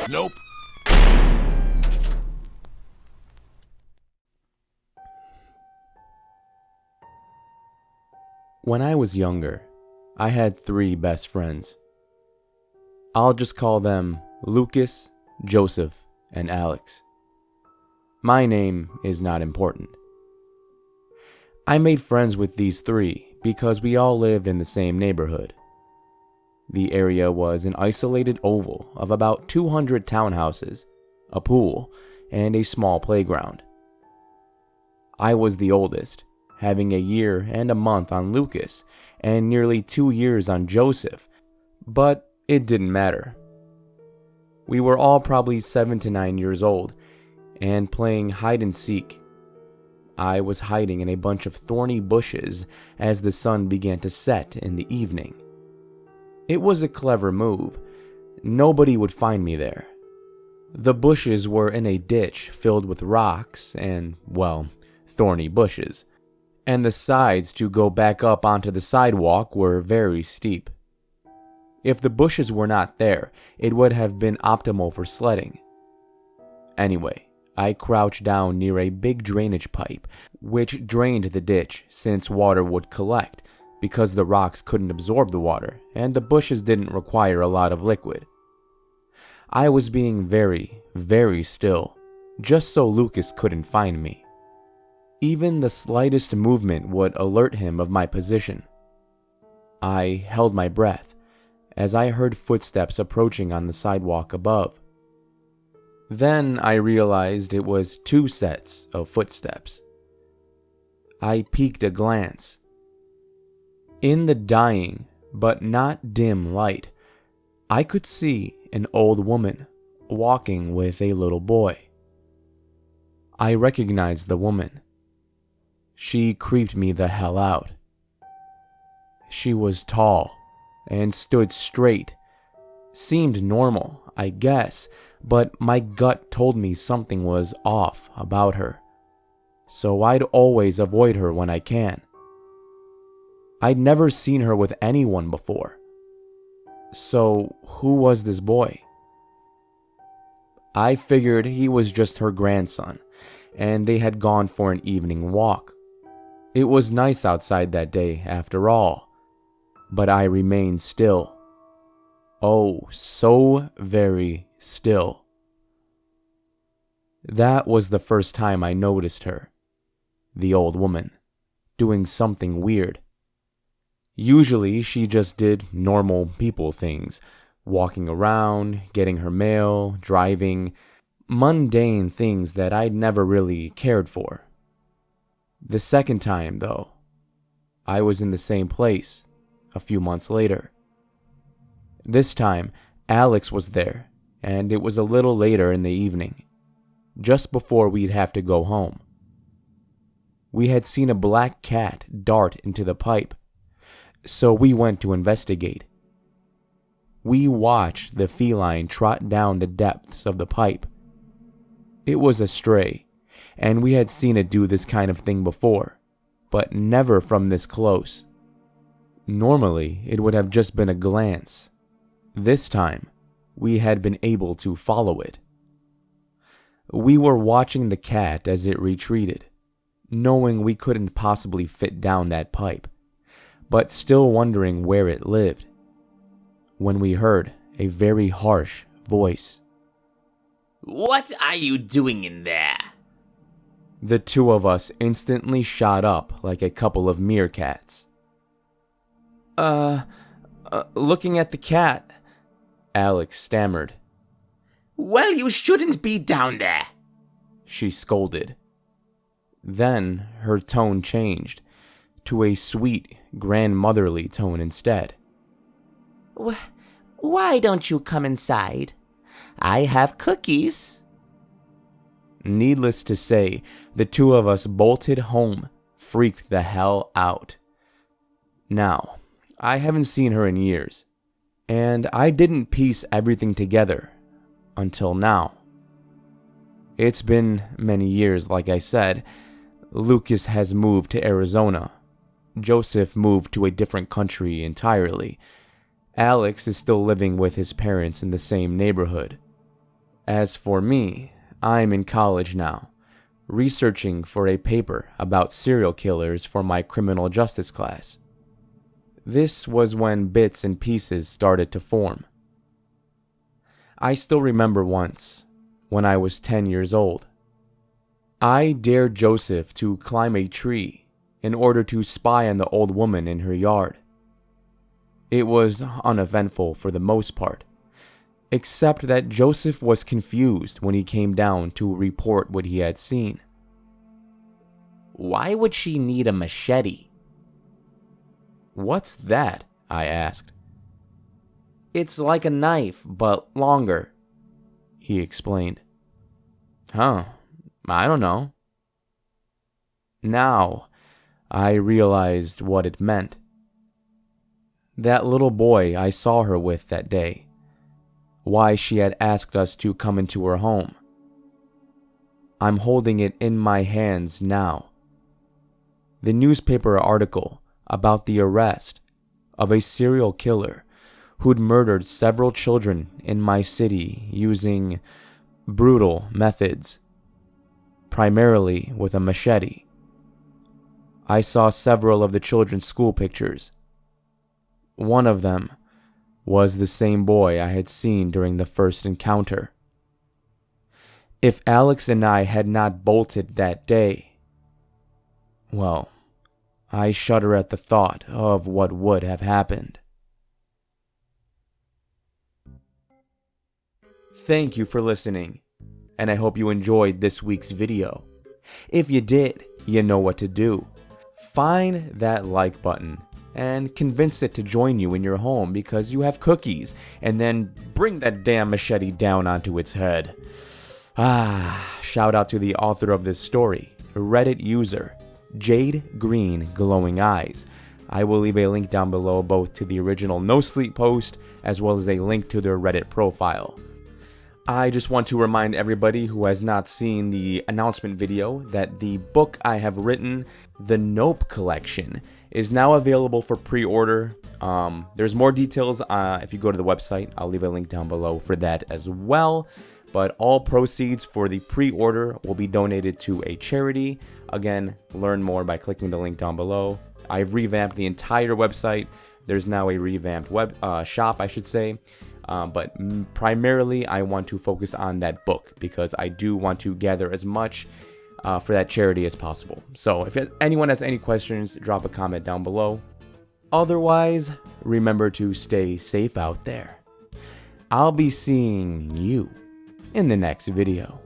Nope. When I was younger, I had 3 best friends. I'll just call them Lucas, Joseph, and Alex. My name is not important. I made friends with these 3 because we all lived in the same neighborhood. The area was an isolated oval of about 200 townhouses, a pool, and a small playground. I was the oldest, having a year and a month on Lucas and nearly 2 years on Joseph, but it didn't matter. We were all probably 7 to 9 years old and playing hide and seek. I was hiding in a bunch of thorny bushes as the sun began to set in the evening. It was a clever move. Nobody would find me there. The bushes were in a ditch filled with rocks and, well, thorny bushes, and the sides to go back up onto the sidewalk were very steep. If the bushes were not there, it would have been optimal for sledding. Anyway, I crouched down near a big drainage pipe, which drained the ditch since water would collect, because the rocks couldn't absorb the water and the bushes didn't require a lot of liquid. I was being very, very still, just so Lucas couldn't find me. Even the slightest movement would alert him of my position. I held my breath as I heard footsteps approaching on the sidewalk above. Then I realized it was 2 sets of footsteps. I peeked a glance. In the dying, but not dim light, I could see an old woman walking with a little boy. I recognized the woman. She creeped me the hell out. She was tall and stood straight. Seemed normal, I guess, but my gut told me something was off about her, so I'd always avoid her when I can. I'd never seen her with anyone before. So who was this boy? I figured he was just her grandson, and they had gone for an evening walk. It was nice outside that day after all, but I remained still. Oh, so very still. That was the first time I noticed her, the old woman, doing something weird. Usually she just did normal people things, walking around, getting her mail, driving, mundane things that I'd never really cared for. The second time, though, I was in the same place a few months later. This time, Alex was there, and it was a little later in the evening, just before we'd have to go home. We had seen a black cat dart into the pipe, so we went to investigate. We watched the feline trot down the depths of the pipe. It was a stray, and we had seen it do this kind of thing before, but never from this close. Normally, it would have just been a glance. This time, we had been able to follow it. We were watching the cat as it retreated, knowing we couldn't possibly fit down that pipe, but still wondering where it lived, when we heard a very harsh voice. "What are you doing in there?" The 2 of us instantly shot up like a couple of meerkats. Looking at the cat," Alex stammered. "Well, you shouldn't be down there," she scolded. Then her tone changed to a sweet, grandmotherly tone instead. "Why don't you come inside? I have cookies." Needless to say, the 2 of us bolted home, freaked the hell out. Now, I haven't seen her in years, and I didn't piece everything together until now. It's been many years, like I said. Lucas has moved to Arizona. Joseph moved to a different country entirely. Alex is still living with his parents in the same neighborhood. As for me, I'm in college now, researching for a paper about serial killers for my criminal justice class. This was when bits and pieces started to form. I still remember once, when I was 10 years old, I dared Joseph to climb a tree in order to spy on the old woman in her yard. It was uneventful for the most part, except that Joseph was confused when he came down to report what he had seen. Why would she need a machete? "What's that?" I asked. It's like a knife, but longer, he explained. Huh, I don't know. Now, I realized what it meant. That little boy I saw her with that day. Why she had asked us to come into her home. I'm holding it in my hands now. The newspaper article about the arrest of a serial killer who'd murdered several children in my city using brutal methods, primarily with a machete. I saw several of the children's school pictures. One of them was the same boy I had seen during the first encounter. If Alex and I had not bolted that day, well, I shudder at the thought of what would have happened. Thank you for listening, and I hope you enjoyed this week's video. If you did, you know what to do. Find that like button and convince it to join you in your home because you have cookies, and then bring that damn machete down onto its head. Shout out to the author of this story, Reddit user JadeGreenGlowingEyes. I will leave a link down below both to the original No Sleep post as well as a link to their Reddit profile. I just want to remind everybody who has not seen the announcement video that the book I have written, The Nope Collection, is now available for pre-order. There's more details if you go to the website. I'll leave a link down below for that as well. But all proceeds for the pre-order will be donated to a charity. Again, learn more by clicking the link down below. I've revamped the entire website. There's now a revamped web shop, I should say. But primarily, I want to focus on that book because I do want to gather as much for that charity as possible. So if anyone has any questions, drop a comment down below. Otherwise, remember to stay safe out there. I'll be seeing you in the next video.